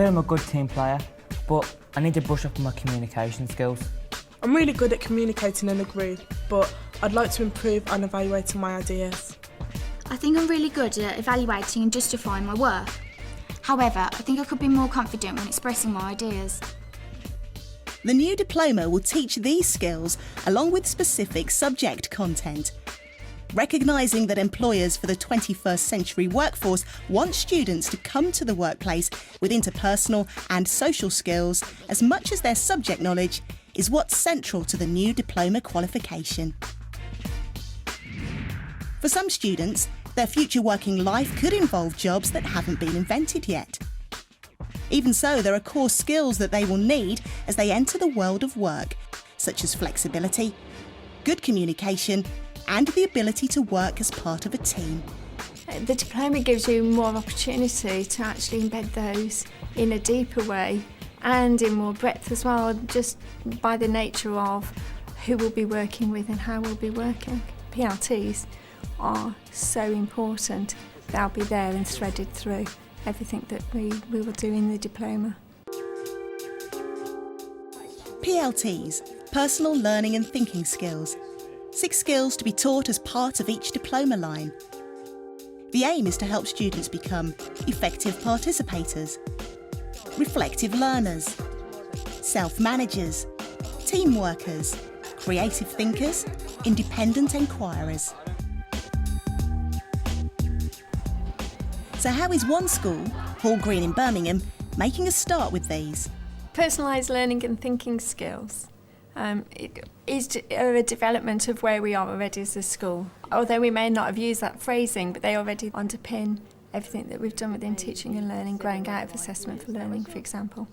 feel I'm a good team player, but I need to brush up on my communication skills. I'm really good at communicating in a group, but I'd like to improve on evaluating my ideas. I think I'm really good at evaluating and justifying my work. However, I think I could be more confident when expressing my ideas. The new diploma will teach these skills along with specific subject content. Recognising that employers for the 21st century workforce want students to come to the workplace with interpersonal and social skills as much as their subject knowledge is what's central to the new diploma qualification. For some students, their future working life could involve jobs that haven't been invented yet. Even so, there are core skills that they will need as they enter the world of work, such as flexibility, good communication, and the ability to work as part of a team. The diploma gives you more opportunity to actually embed those in a deeper way and in more breadth as well, just by the nature of who we'll be working with and how we'll be working. PLTs are so important. They'll be there and threaded through everything that we will do in the diploma. PLTs, Personal Learning and Thinking Skills. 6 skills to be taught as part of each diploma line. The aim is to help students become effective participators, reflective learners, self-managers, team workers, creative thinkers, independent enquirers. So how is one school, Hall Green in Birmingham, making a start with these? Personalised learning and thinking skills. It is a development of where we are already as a school. Although we may not have used that phrasing, but they already underpin everything that we've done within teaching and learning, growing out of assessment for learning, for example.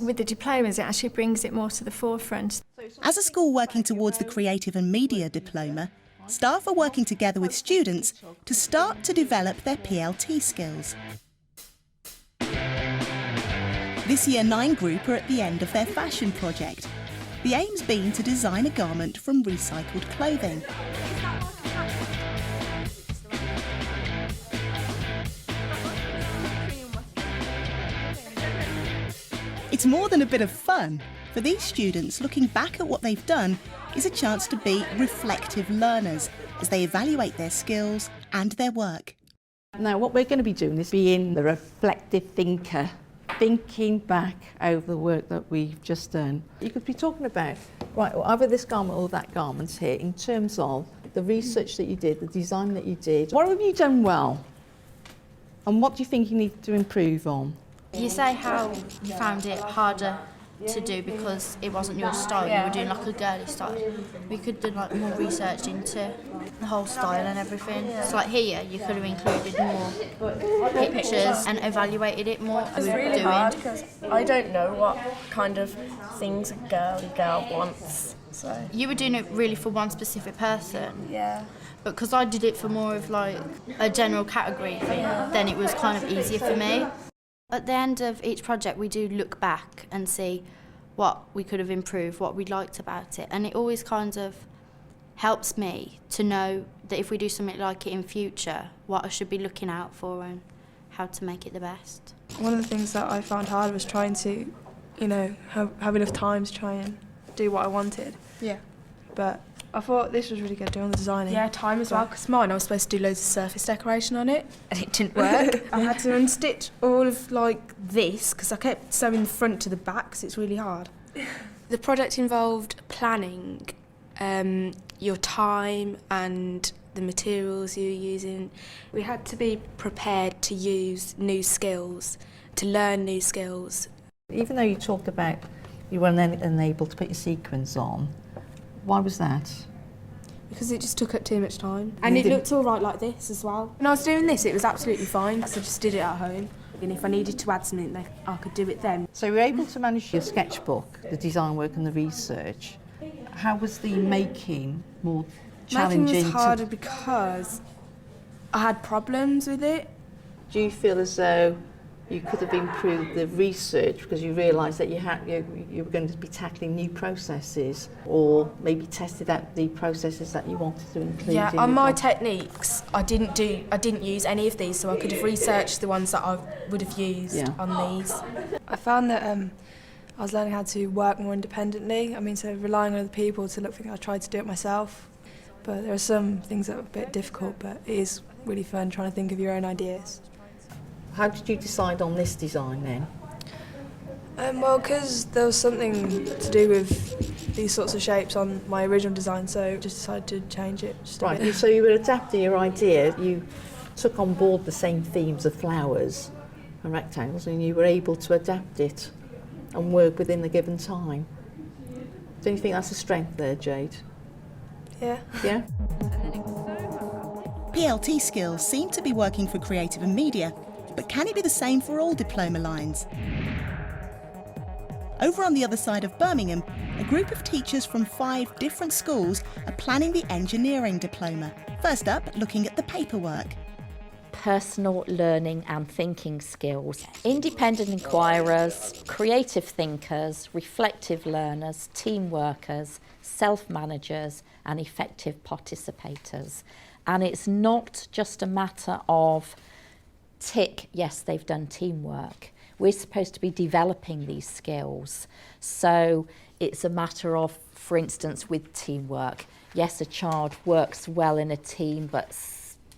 With the diplomas, it actually brings it more to the forefront. As a school working towards the Creative and Media diploma, staff are working together with students to start to develop their PLT skills. This Year 9 group are at the end of their fashion project. The aim's been to design a garment from recycled clothing. It's more than a bit of fun. For these students, looking back at what they've done is a chance to be reflective learners as they evaluate their skills and their work. Now, what we're going to be doing is being the reflective thinker, thinking back over the work that we've just done. You could be talking about, right, well, either this garment or that garment here in terms of the research that you did, the design that you did. What have you done well? And what do you think you need to improve on? You say how you found it harder to do because it wasn't your style, you were doing like a girly style. We could do like more research into the whole style and everything. So like here, you could have included more pictures and evaluated it more. It's really hard because I don't know what kind of things a girly girl wants. So you were doing it really for one specific person. Yeah. But because I did it for more of like a general category thing, then it was kind of easier for me. At the end of each project, we do look back and see what we could have improved, what we liked about it. And it always kind of helps me to know that if we do something like it in future, what I should be looking out for and how to make it the best. One of the things that I found hard was trying to, have enough time to try and do what I wanted. Yeah. But I thought this was really good doing the designing. Yeah, time as well, because mine I was supposed to do loads of surface decoration on it and it didn't work. I had to unstitch all of like this because I kept sewing the front to the back because it's really hard. The project involved planning your time and the materials you're using. We had to be prepared to use new skills, to learn new skills. Even though you talked about you weren't able to put your sequins on, why was that? Because it just took up too much time. And it looked all right like this as well. When I was doing this, it was absolutely fine because I just did it at home. And if I needed to add something, I could do it then. So you were able to manage your sketchbook, the design work and the research. How was the making more challenging? Making was harder because I had problems with it. Do you feel as though You could have improved the research because you realised that you were going to be tackling new processes, or maybe tested out the processes that you wanted to include. Yeah, in on your my project. techniques, I didn't use any of these, so I could have researched the ones that I would have used on these. I found that I was learning how to work more independently. I mean, so relying on other people to look for things, I tried to do it myself. But there are some things that are a bit difficult, but it is really fun trying to think of your own ideas. How did you decide on this design then? Well, because there was something to do with these sorts of shapes on my original design, so I just decided to change it just a Right, bit. so you were adapting your idea, you took on board the same themes of flowers and rectangles, and you were able to adapt it and work within the given time. Don't you think that's a strength there, Jade? Yeah. Yeah? PLT skills seem to be working for creative and media, but can it be the same for all diploma lines? Over on the other side of Birmingham, a group of teachers from 5 different schools are planning the engineering diploma. First up, looking at the paperwork. Personal learning and thinking skills. Independent inquirers, creative thinkers, reflective learners, team workers, self-managers and effective participators. And it's not just a matter of tick, yes, they've done teamwork. We're supposed to be developing these skills. So it's a matter of, for instance, with teamwork, yes, a child works well in a team, but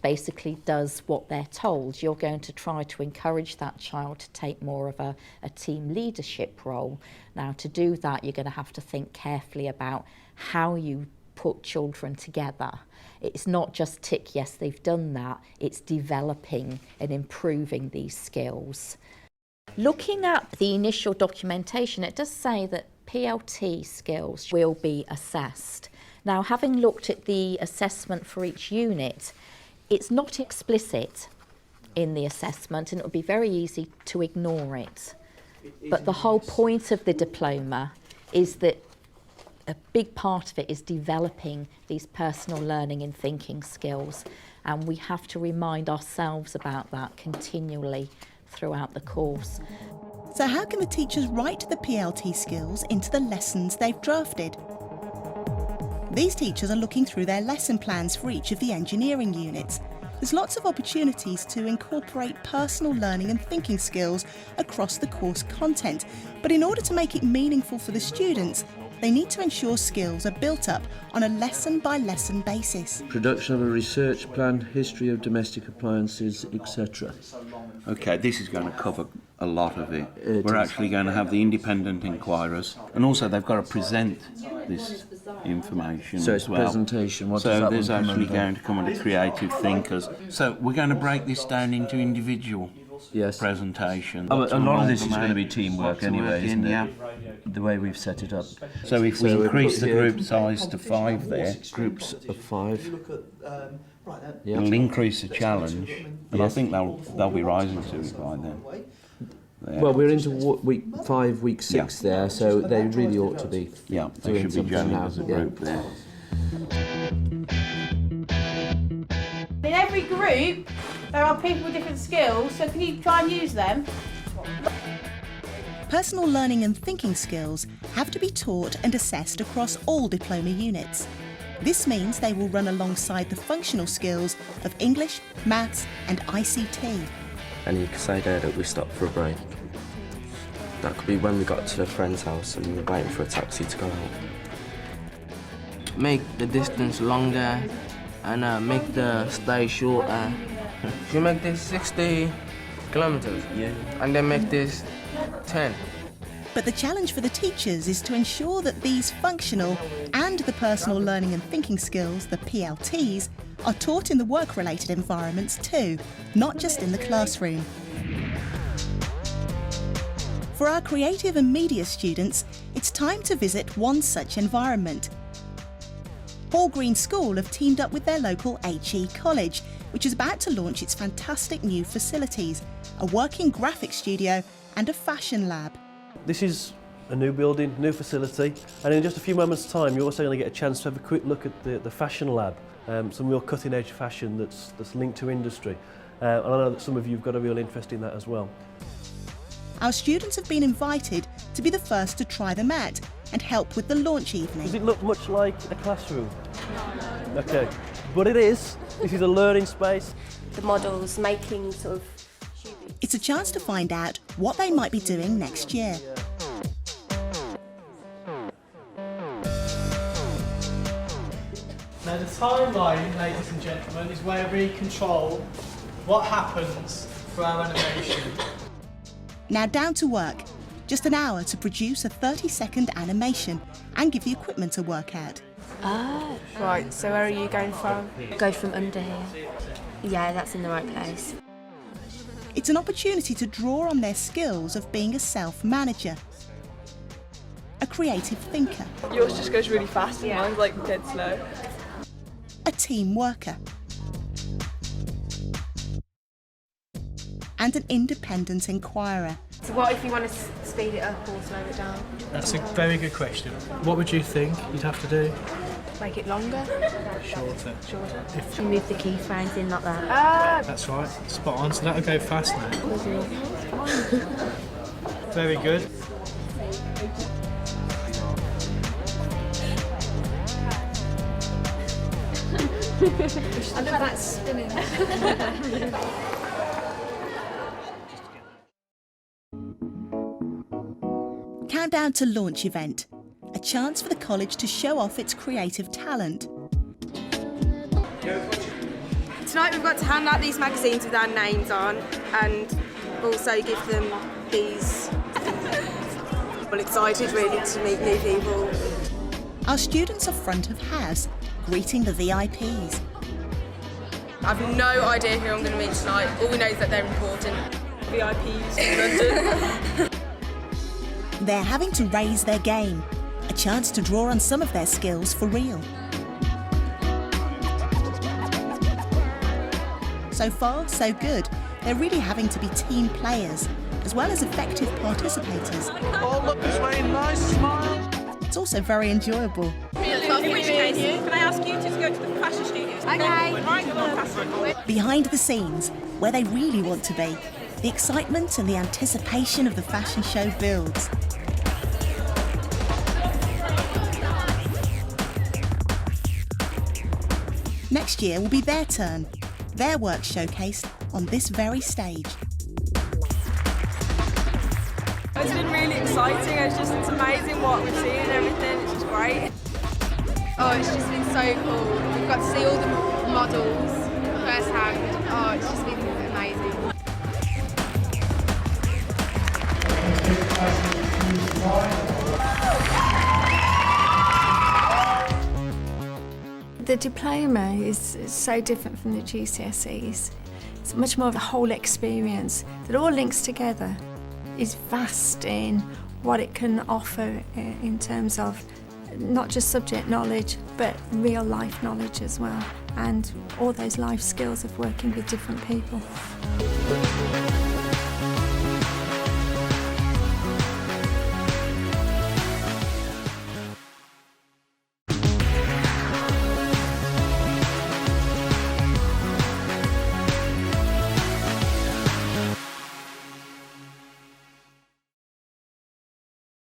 basically does what they're told. You're going to try to encourage that child to take more of a team leadership role. Now, to do that, you're going to have to think carefully about how you put children together. It's not just tick, yes, they've done that. It's developing and improving these skills. Looking at the initial documentation, it does say that PLT skills will be assessed. Now, having looked at the assessment for each unit, it's not explicit in the assessment and it would be very easy to ignore it. But the whole point of the diploma is that a big part of it is developing these personal learning and thinking skills, and we have to remind ourselves about that continually throughout the course. So how can the teachers write the PLT skills into the lessons they've drafted? These teachers are looking through their lesson plans for each of the engineering units. There's lots of opportunities to incorporate personal learning and thinking skills across the course content, but in order to make it meaningful for the students, they need to ensure skills are built up on a lesson-by-lesson basis. Production of a research plan, history of domestic appliances, etc. Okay, this is going to cover a lot of it. We're actually going to have the independent inquirers, and also they've got to present this information So as it's well. presentation. What does So that there's one come actually under? going to come under creative thinkers. So we're going to break this down into individual presentations. A lot of this is going to be teamwork anyway, isn't it? Yeah. The way we've set it up. So if we increase the group size to 5 there, Groups of 5. it'll increase the challenge, but I think they'll be rising to it by then. There. Well, we're into week 5, week 6 there, so they really ought to be Yeah, they doing should be something gelling now. as a group there. In every group, there are people with different skills, so can you try and use them? Personal learning and thinking skills have to be taught and assessed across all diploma units. This means they will run alongside the functional skills of English, Maths and ICT. And you could say there that we stopped for a break. That could be when we got to a friend's house and we were waiting for a taxi to go out. Make the distance longer and make the stay shorter. You make this 60 kilometers, and then make this 10. But the challenge for the teachers is to ensure that these functional and the personal learning and thinking skills, the PLTs, are taught in the work-related environments too, not just in the classroom. For our creative and media students, it's time to visit one such environment. Hall Green School have teamed up with their local HE college, which is about to launch its fantastic new facilities, a working graphics studio and a fashion lab. This is a new building, new facility, and in just a few moments' time you're also going to get a chance to have a quick look at the fashion lab, some real cutting-edge fashion that's linked to industry. And I know that some of you have got a real interest in that as well. Our students have been invited to be the first to try them out and help with the launch evening. Does it look much like a classroom? Okay, but it is. This is a learning space. The models making sort of... It's a chance to find out what they might be doing next year. Now the timeline, ladies and gentlemen, is where we control what happens for our animation. Now down to work. Just an hour to produce a 30-second animation and give the equipment to work out. Ah. Right, so where are you going from? Go from under here. Yeah, that's in the right place. It's an opportunity to draw on their skills of being a self-manager, a creative thinker, Yours just goes really fast and mine's like dead slow. a team worker, and an independent inquirer. So what if you want to speed it up or slow it down? That's a very good question. What would you think you'd have to do? Make it longer? Shorter. You move the keyframes in like that. Ah! That's right, spot on. So that'll go fast now. Very good. I love that spinning. Countdown to launch event, a chance for the college to show off its creative talent. Tonight we've got to hand out these magazines with our names on and also give them these. Well, excited really to meet new people. Our students are front of house, greeting the VIPs. I've no idea who I'm going to meet tonight. All we know is that they're important. VIPs in London. They're having to raise their game, a chance to draw on some of their skills for real. So far, so good. They're really having to be team players, as well as effective participators. Oh, look this way, nice smile. It's also very enjoyable. In which case, can I ask you to go to the fashion studios? Okay. Right, come on, fashion. Behind the scenes, where they really want to be, the excitement and the anticipation of the fashion show builds. Next year will be their turn, their work showcased on this very stage. It's been really exciting. It's amazing what we've seen and everything. It's just great. Oh, it's just been so cool. We've got to see all the models firsthand. Oh, it's just been amazing. The diploma is so different from the GCSEs. It's much more of a whole experience that all links together. It's vast in what it can offer in terms of not just subject knowledge, but real life knowledge as well, and all those life skills of working with different people.